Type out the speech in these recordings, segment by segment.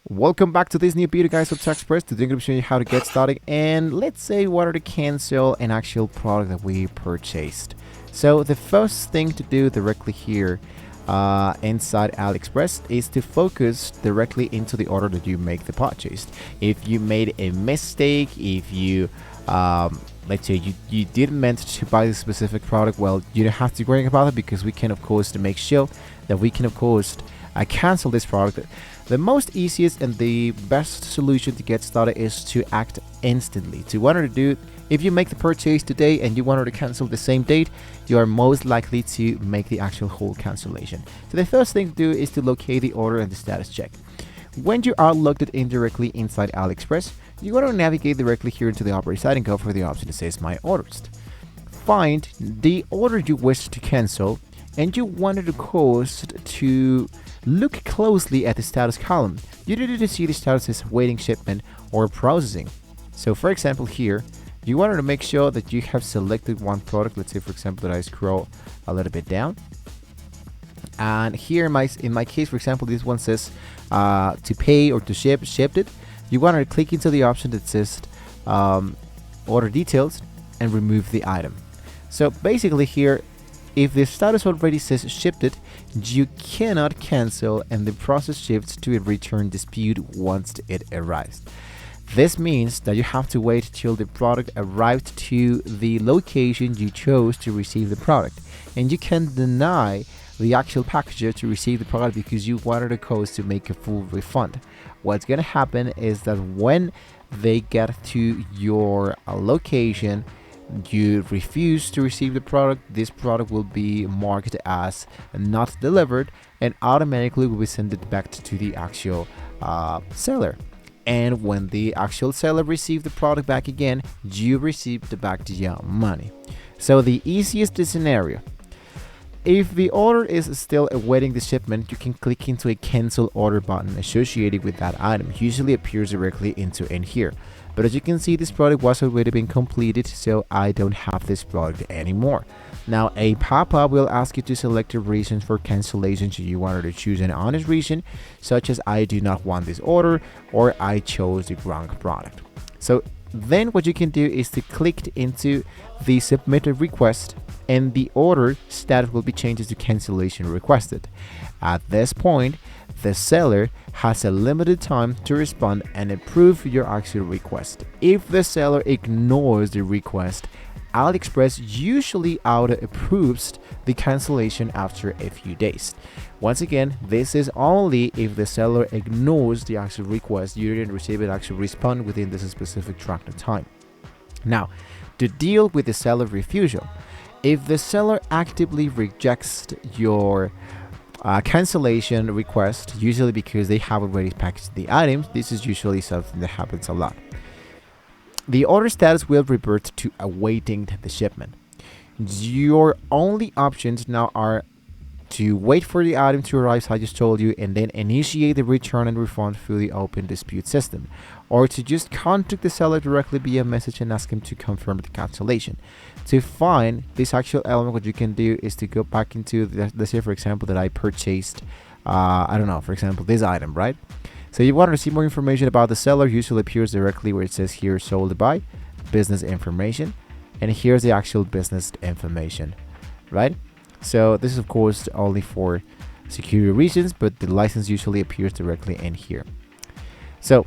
Welcome back to this new video, guys, of AliExpress. Today I'm going to be showing you how to get started and let's say what are to cancel an actual product that we purchased. So the first thing to do directly here inside AliExpress is to focus directly into the order that you make the purchase. If you made a mistake, if you let's say you didn't meant to buy this specific product, well, you don't have to worry about it because we can of course to make sure that we can of course cancel this product. The most easiest and the best solution to get started is to act instantly. To want to do, if you make the purchase today and you wanted to cancel the same date, you are most likely to make the actual whole cancellation. So the first thing to do is to locate the order and the status check. When you are logged in directly inside AliExpress, you want to navigate directly here into the operating site and go for the option that says My Orders. Find the order you wish to cancel, and you wanted to cost to look closely at the status column. You need to see the status as waiting shipment or processing. So for example here, you wanted to make sure that you have selected one product. Let's say for example that I scroll a little bit down. And here in my case, for example, this one says to pay or to shipped it. You want to click into the option that says order details and remove the item. So basically here, if the status already says shipped it, you cannot cancel and the process shifts to a return dispute once it arrives. This means that you have to wait till the product arrived to the location you chose to receive the product, and you can deny the actual packager to receive the product because you wanted a code to make a full refund. What's gonna happen is that when they get to your location, you refuse to receive the product, this product will be marked as not delivered and automatically will be sent it back to the actual seller. And when the actual seller receives the product back again, you receive the back your money. So the easiest scenario, if the order is still awaiting the shipment, you can click into a cancel order button associated with that item. Usually appears directly in here. But as you can see, this product was already been completed, so I don't have this product anymore. Now a pop-up will ask you to select a reason for cancellation. So you wanted to choose an honest reason, such as I do not want this order or I chose the wrong product. So then what you can do is to click into the submitted request and the order status will be changed to cancellation requested. At this point, the seller has a limited time to respond and approve your actual request. If the seller ignores the request, AliExpress usually auto approves the cancellation after a few days. Once again, this is only if the seller ignores the actual request. You didn't receive an actual response within this specific track of time. Now, to deal with the seller refusal, if the seller actively rejects your cancellation request, usually because they have already packaged the items, this is usually something that happens a lot. The order status will revert to awaiting the shipment. Your only options now are to wait for the item to arrive, as I just told you, and then initiate the return and refund through the open dispute system, or to just contact the seller directly via message and ask him to confirm the cancellation. To find this actual element, what you can do is to go back into let's say for example that I purchased I don't know, for example this item, right? So you want to see more information about the seller, usually appears directly where it says here sold by business information, and here's the actual business information, right? So this is of course only for security reasons, but the license usually appears directly in here. So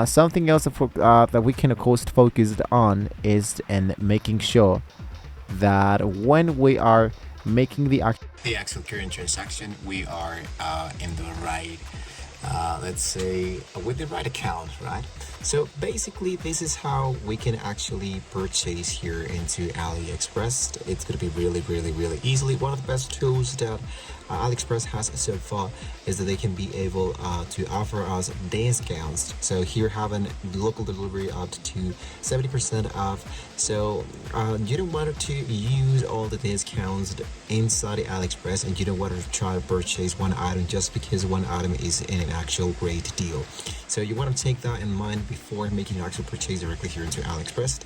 something else that we can of course focus on is in making sure that when we are making the actual current transaction, we are in the right let's say with the right account, right? So basically this is how we can actually purchase here into AliExpress. It's going to be really easily. One of the best tools that AliExpress has so far is that they can be able to offer us discounts. So here having local delivery up to 70% off. So you don't want to use all the discounts inside the AliExpress, and you don't want to try to purchase one item just because one item is in an actual actual great deal. So you want to take that in mind before making your actual purchase directly here into AliExpress.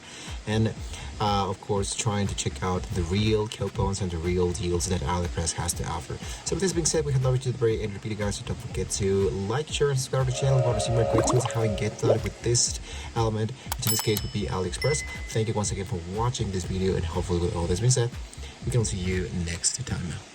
And of course, trying to check out the real coupons and the real deals that AliExpress has to offer. So with this being said, we head over to the very end of the video, guys. So don't forget to like, share, and subscribe to the channel. If you want to see more great tools how you can get started with this element, which in this case would be AliExpress. Thank you once again for watching this video, and hopefully with all this being said, we can see you next time.